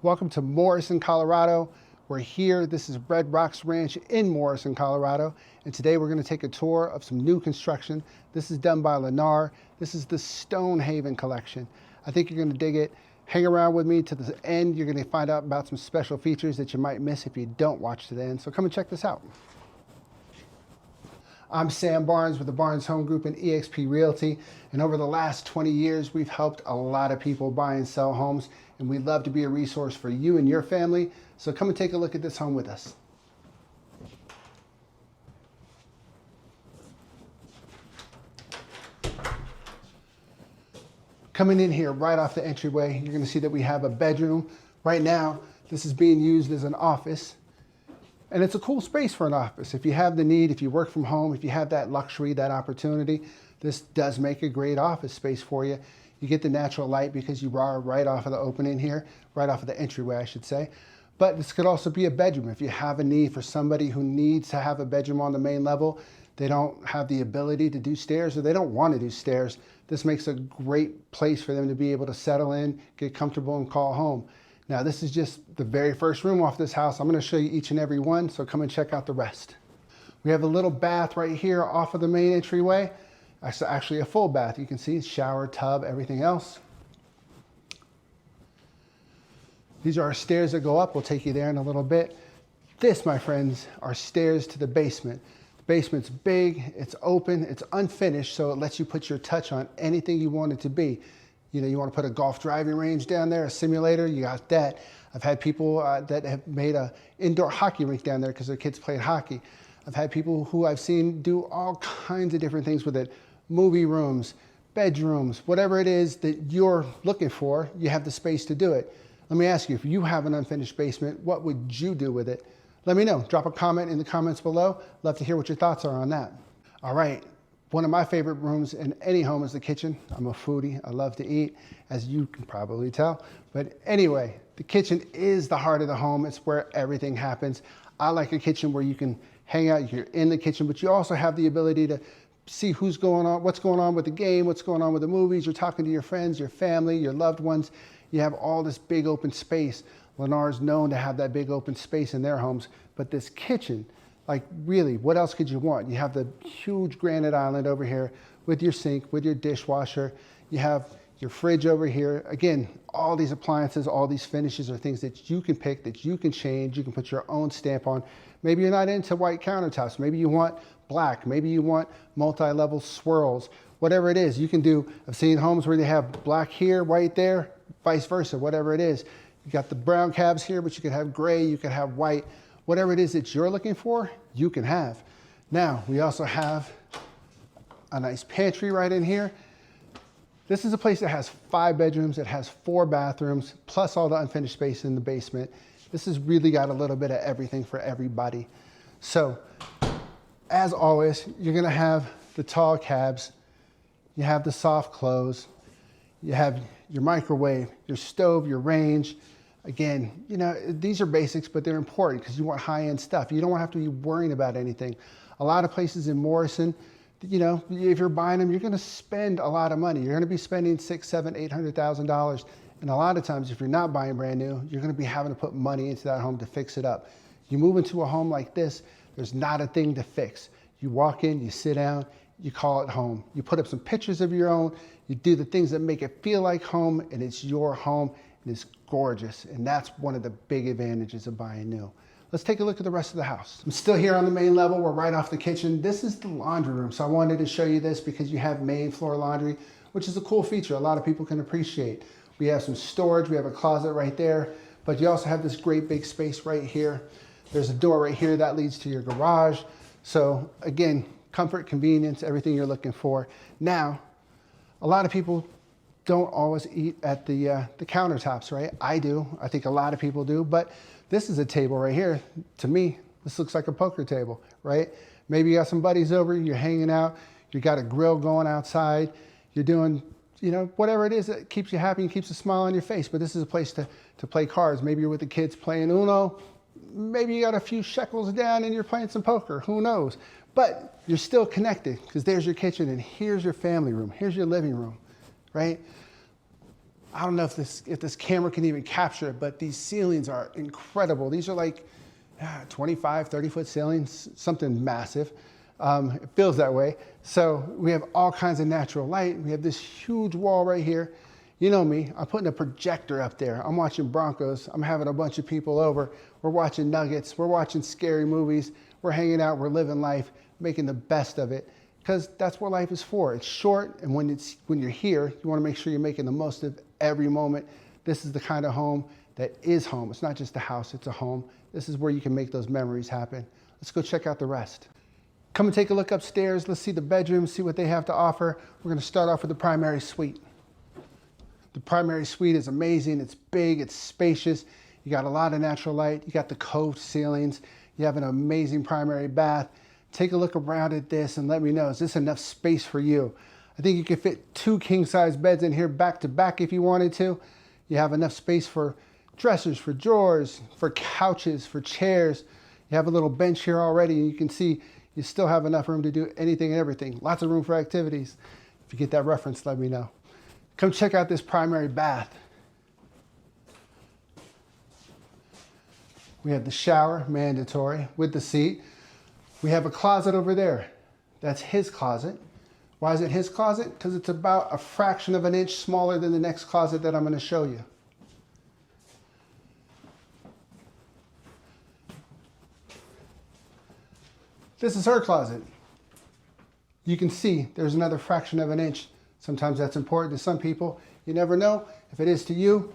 Welcome to Morrison, Colorado. We're here. This is Red Rocks Ranch in Morrison, Colorado. And today we're going to take a tour of some new construction. This is done by Lennar. This is the Stonehaven Collection. I think you're going to dig it. Hang around with me to the end. You're going to find out about some special features that you might miss if you don't watch to the end. So come and check this out. I'm Sam Barnes with the Barnes Home Group and eXp Realty, and over the last 20 years we've helped a lot of people buy and sell homes, and we'd love to be a resource for you and your family. So come and take a look at this home with us. Coming in here right off the entryway, you're going to see that we have a bedroom. Right now this is being used as an office. And it's a cool space for an office. If you have the need, if you work from home, if you have that luxury, that opportunity, this does make a great office space for you. You get the natural light because you are right off of the opening here, right off of the entryway, I should say. But this could also be a bedroom. If you have a need for somebody who needs to have a bedroom on the main level, they don't have the ability to do stairs or they don't want to do stairs, this makes a great place for them to be able to settle in, get comfortable, and call home. Now, this is just the very first room off this house. I'm going to show you each and every one, so come and check out the rest. We have a little bath right here off of the main entryway. It's actually a full bath. You can see shower, tub, everything else. These are our stairs that go up. We'll take you there in a little bit. This, my friends, are stairs to the basement. The basement's big, it's open, it's unfinished, so it lets you put your touch on anything you want it to be. You know, you want to put a golf driving range down there, a simulator, you got that. I've had people that have made an indoor hockey rink down there because their kids played hockey. I've had people who I've seen do all kinds of different things with it. Movie rooms, bedrooms, whatever it is that you're looking for, you have the space to do it. Let me ask you, if you have an unfinished basement, what would you do with it? Let me know. Drop a comment in the comments below. Love to hear what your thoughts are on that. All right. One of my favorite rooms in any home is the kitchen. I'm a foodie. I love to eat, as you can probably tell. But anyway, the kitchen is the heart of the home. It's where everything happens. I like a kitchen where you can hang out. You're in the kitchen, but you also have the ability to see what's going on with the game, what's going on with the movies. You're talking to your friends, your family, your loved ones. You have all this big open space. Lennar is known to have that big open space in their homes, but this kitchen, like really, what else could you want? You have the huge granite island over here with your sink, with your dishwasher. You have your fridge over here. Again, all these appliances, all these finishes are things that you can pick, that you can change. You can put your own stamp on. Maybe you're not into white countertops. Maybe you want black. Maybe you want multi-level swirls. Whatever it is, you can do. I've seen homes where they have black here, white there, vice versa, whatever it is. You got the brown cabs here, but you could have gray, you could have white. Whatever it is that you're looking for, you can have. Now, we also have a nice pantry right in here. This is a place that has 5 bedrooms. It has 4 bathrooms, plus all the unfinished space in the basement. This has really got a little bit of everything for everybody. So, as always, you're gonna have the tall cabs. You have the soft close. You have your microwave, your stove, your range. Again, you know, these are basics, but they're important because you want high-end stuff. You don't have to be worrying about anything. A lot of places in Morrison, you know, if you're buying them, you're going to spend a lot of money. You're going to be spending $600,000, $700,000, $800,000. And a lot of times, if you're not buying brand new, you're going to be having to put money into that home to fix it up. You move into a home like this, there's not a thing to fix. You walk in, you sit down, you call it home. You put up some pictures of your own, you do the things that make it feel like home, and it's your home. It's gorgeous, and that's one of the big advantages of buying new. Let's take a look at the rest of the house. I'm still here on the main level. We're right off the kitchen. This is the laundry room, so I wanted to show you this because you have main floor laundry, which is a cool feature a lot of people can appreciate. We have some storage. We have a closet right there, but you also have this great big space right here. There's a door right here that leads to your garage. So again, comfort, convenience, everything you're looking for. Now, a lot of people don't always eat at the countertops, right? I do. I think a lot of people do. But this is a table right here. To me, this looks like a poker table, right? Maybe you got some buddies over, you're hanging out, you got a grill going outside, you're doing, you know, whatever it is that keeps you happy and keeps a smile on your face. But this is a place to play cards. Maybe you're with the kids playing Uno. Maybe you got a few shekels down and you're playing some poker. Who knows? But you're still connected because there's your kitchen and here's your family room. Here's your living room, right? I don't know if this camera can even capture it, but these ceilings are incredible. These are like 25, 30-foot ceilings, something massive. It feels that way. So we have all kinds of natural light. We have this huge wall right here. You know me, I'm putting a projector up there. I'm watching Broncos. I'm having a bunch of people over. We're watching Nuggets. We're watching scary movies. We're hanging out. We're living life, making the best of it, because that's what life is for. It's short, and when you're here, you want to make sure you're making the most of every moment. This is the kind of home that is home. It's not just a house, it's a home. This is where you can make those memories happen. Let's go check out the rest. Come and take a look upstairs. Let's see the bedrooms, see what they have to offer. We're going to start off with the primary suite. The primary suite is amazing. It's big, it's spacious. You got a lot of natural light. You got the coved ceilings. You have an amazing primary bath. Take a look around at this and let me know, is this enough space for you? I think you could fit 2 king-size beds in here back to back if you wanted to. You have enough space for dressers, for drawers, for couches, for chairs. You have a little bench here already, and you can see you still have enough room to do anything and everything. Lots of room for activities. If you get that reference, let me know. Come check out this primary bath. We have the shower, mandatory, with the seat. We have a closet over there. That's his closet. Why is it his closet? Because it's about a fraction of an inch smaller than the next closet that I'm going to show you. This is her closet. You can see there's another fraction of an inch. Sometimes that's important to some people. You never know. If it is to you,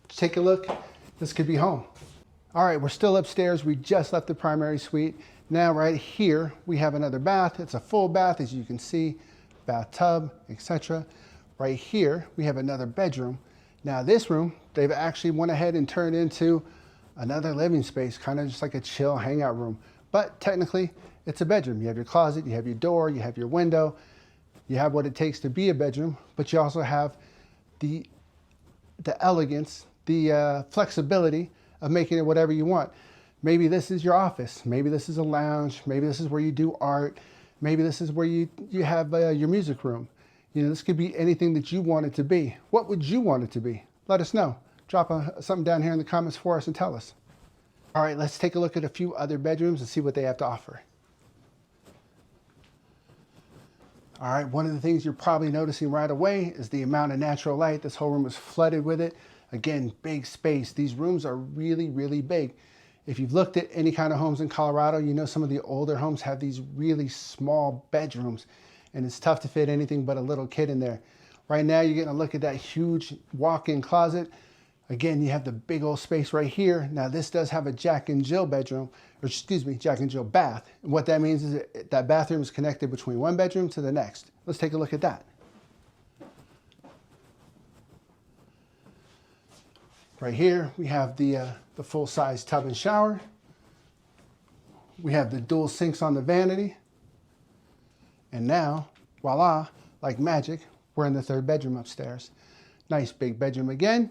take a look. This could be home. All right, we're still upstairs. We just left the primary suite. Now right here, we have another bath. It's a full bath, as you can see, bathtub, etc. Right here, we have another bedroom. Now this room, they've actually went ahead and turned into another living space, kind of just like a chill hangout room. But technically, it's a bedroom. You have your closet, you have your door, you have your window. You have what it takes to be a bedroom, but you also have the elegance, the flexibility of making it whatever you want. Maybe this is your office. Maybe this is a lounge. Maybe this is where you do art. Maybe this is where you have your music room. You know, this could be anything that you want it to be. What would you want it to be? Let us know. Drop something down here in the comments for us and tell us. All right, let's take a look at a few other bedrooms and see what they have to offer. All right, one of the things you're probably noticing right away is the amount of natural light. This whole room is flooded with it. Again, big space. These rooms are really, really big. If you've looked at any kind of homes in Colorado, you know some of the older homes have these really small bedrooms, and it's tough to fit anything but a little kid in there. Right now, you're getting a look at that huge walk-in closet. Again, you have the big old space right here. Now, this does have a Jack and Jill bedroom, or excuse me, Jack and Jill bath. And what that means is that bathroom is connected between one bedroom to the next. Let's take a look at that. Right here, we have the full-size tub and shower. We have the dual sinks on the vanity. And now, voila, like magic, we're in the 3rd bedroom upstairs. Nice big bedroom again.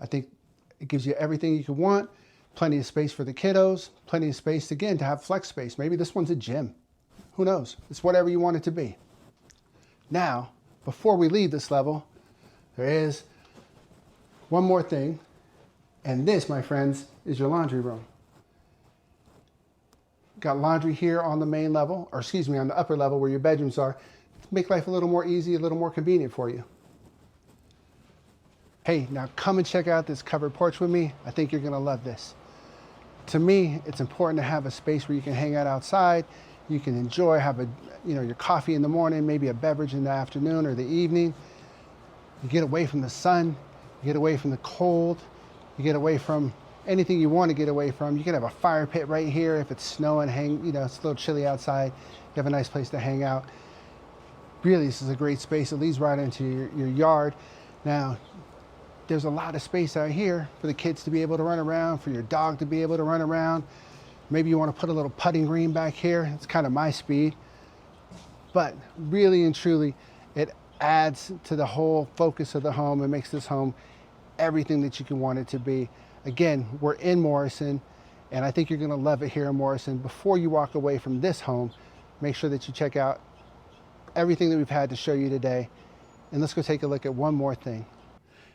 I think it gives you everything you could want. Plenty of space for the kiddos. Plenty of space, again, to have flex space. Maybe this one's a gym. Who knows? It's whatever you want it to be. Now, before we leave this level, there is one more thing. And this, my friends, is your laundry room. Got laundry here on the main level, or excuse me, on the upper level where your bedrooms are, to make life a little more easy, a little more convenient for you. Hey, now come and check out this covered porch with me. I think you're gonna love this. To me, it's important to have a space where you can hang out outside. You can enjoy, have your coffee in the morning, maybe a beverage in the afternoon or the evening. You get away from the sun, you get away from the cold, you get away from anything you want to get away from. You can have a fire pit right here if it's snowing, it's a little chilly outside. You have a nice place to hang out. Really, this is a great space. It leads right into your yard. Now, there's a lot of space out here for the kids to be able to run around, for your dog to be able to run around. Maybe you want to put a little putting green back here. It's kind of my speed. But really and truly, it adds to the whole focus of the home and makes this home everything that you can want it to be. Again, we're in Morrison, and I think you're going to love it here in Morrison. Before you walk away from this home, make sure that you check out everything that we've had to show you today. And let's go take a look at one more thing.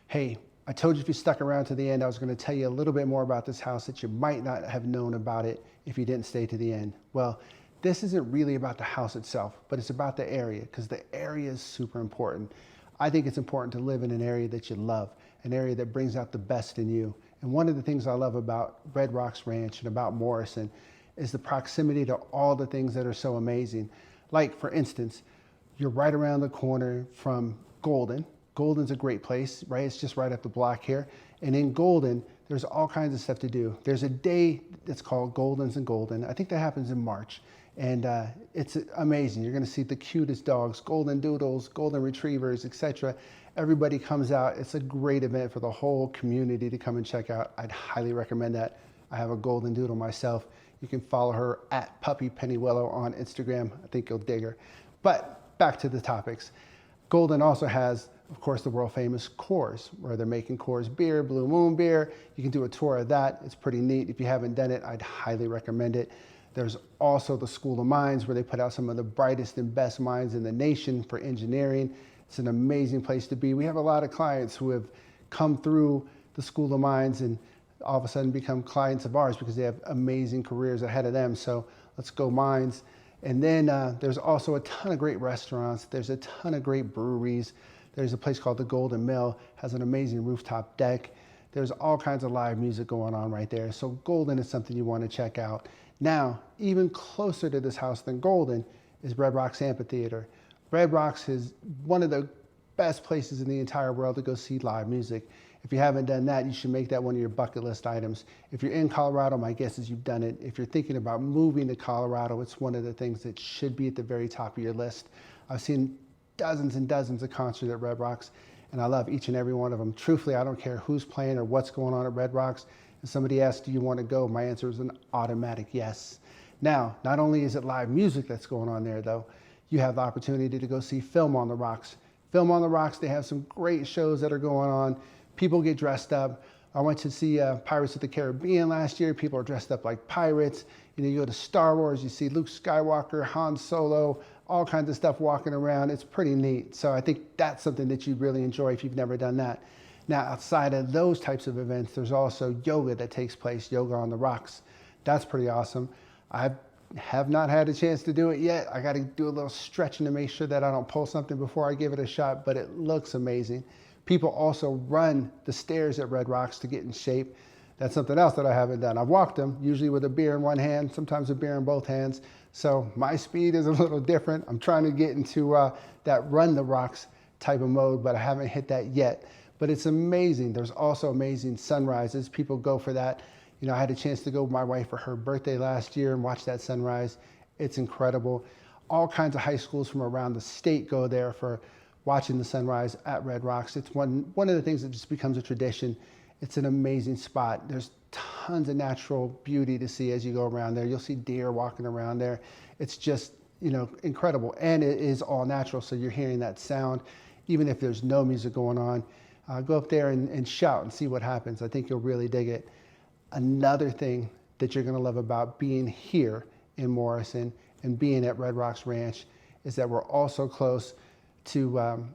Hey, I told you if you stuck around to the end, I was going to tell you a little bit more about this house that you might not have known about it if you didn't stay to the end. Well, this isn't really about the house itself, but it's about the area, because the area is super important. I think it's important to live in an area that you love, an area that brings out the best in you. And one of the things I love about Red Rocks Ranch and about Morrison is the proximity to all the things that are so amazing. Like, for instance, you're right around the corner from Golden. Golden's a great place, right? It's just right up the block here. And in Golden, there's all kinds of stuff to do. There's a day that's called Golden's and Golden. I think that happens in March. And it's amazing. You're gonna see the cutest dogs, golden doodles, golden retrievers, etc. Everybody comes out. It's a great event for the whole community to come and check out. I'd highly recommend that. I have a golden doodle myself. You can follow her at Puppy Pennywillow on Instagram. I think you'll dig her. But back to the topics. Golden also has, of course, the world famous Coors, where they're making Coors beer, Blue Moon beer. You can do a tour of that. It's pretty neat. If you haven't done it, I'd highly recommend it. There's also the School of Mines, where they put out some of the brightest and best minds in the nation for engineering. It's an amazing place to be. We have a lot of clients who have come through the School of Mines and all of a sudden become clients of ours because they have amazing careers ahead of them. So let's go Mines. And then there's also a ton of great restaurants. There's a ton of great breweries. There's a place called the Golden Mill, has an amazing rooftop deck. There's all kinds of live music going on right there. So Golden is something you want to check out. Now, even closer to this house than Golden is Red Rocks Amphitheater. Red Rocks is one of the best places in the entire world to go see live music. If you haven't done that, you should make that one of your bucket list items. If you're in Colorado, my guess is you've done it. If you're thinking about moving to Colorado, it's one of the things that should be at the very top of your list. I've seen dozens and dozens of concerts at Red Rocks, and I love each and every one of them. Truthfully, I don't care who's playing or what's going on at Red Rocks. If somebody asks, do you want to go? My answer is an automatic yes. Now, not only is it live music that's going on there, though, you have the opportunity to go see Film on the Rocks. Film on the Rocks, they have some great shows that are going on. People get dressed up. I went to see Pirates of the Caribbean last year. People are dressed up like pirates. You know, you go to Star Wars, you see Luke Skywalker, Han Solo, all kinds of stuff walking around. It's pretty neat. So I think that's something that you'd really enjoy if you've never done that. Now, outside of those types of events, there's also yoga that takes place, Yoga on the Rocks. That's pretty awesome. I have not had a chance to do it yet. I got to do a little stretching to make sure that I don't pull something before I give it a shot, but it looks amazing. People also run the stairs at Red Rocks to get in shape. That's something else that I haven't done. I've walked them, usually with a beer in one hand, sometimes a beer in both hands. So my speed is a little different. I'm trying to get into that run the rocks type of mode, but I haven't hit that yet. But it's amazing. There's also amazing sunrises. People go for that. You know, I had a chance to go with my wife for her birthday last year and watch that sunrise. It's incredible. All kinds of high schools from around the state go there for watching the sunrise at Red Rocks. It's one of the things that just becomes a tradition. It's an amazing spot. There's tons of natural beauty to see as you go around there. You'll see deer walking around there. It's just, you know, incredible. And it is all natural, so you're hearing that sound. Even if there's no music going on, go up there and shout and see what happens. I think you'll really dig it. Another thing that you're gonna love about being here in Morrison and being at Red Rocks Ranch is that we're also close to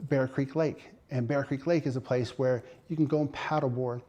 Bear Creek Lake. And Bear Creek Lake is a place where you can go and paddleboard,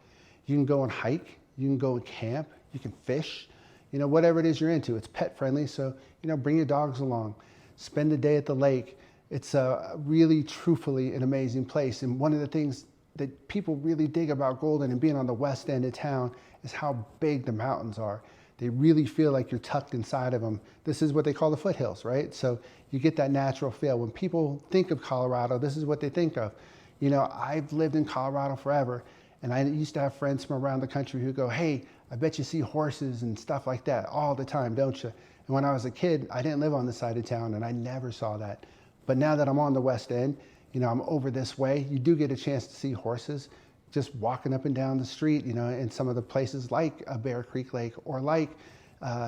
you can go and hike, you can go and camp, you can fish, you know, whatever it is you're into. It's pet friendly, so, you know, bring your dogs along, spend the day at the lake. It's really, truthfully, an amazing place. And one of the things that people really dig about Golden and being on the west end of town is how big the mountains are. They really feel like you're tucked inside of them. This is what they call the foothills, right? So you get that natural feel. When people think of Colorado, this is what they think of. You know, I've lived in Colorado forever, and I used to have friends from around the country who go, hey, I bet you see horses and stuff like that all the time, don't you? And when I was a kid, I didn't live on this side of town, and I never saw that. But now that I'm on the west end, you know, I'm over this way, you do get a chance to see horses just walking up and down the street, you know, in some of the places like Bear Creek Lake or like,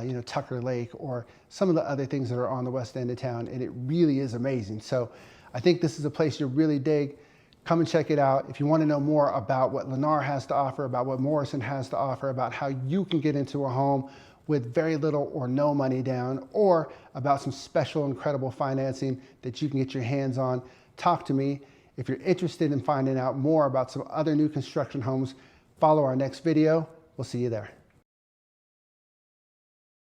you know, Tucker Lake or some of the other things that are on the west end of town. And it really is amazing. So I think this is a place you really dig. Come and check it out. If you want to know more about what Lennar has to offer, about what Morrison has to offer, about how you can get into a home with very little or no money down, or about some special, incredible financing that you can get your hands on, talk to me. If you're interested in finding out more about some other new construction homes, follow our next video. We'll see you there.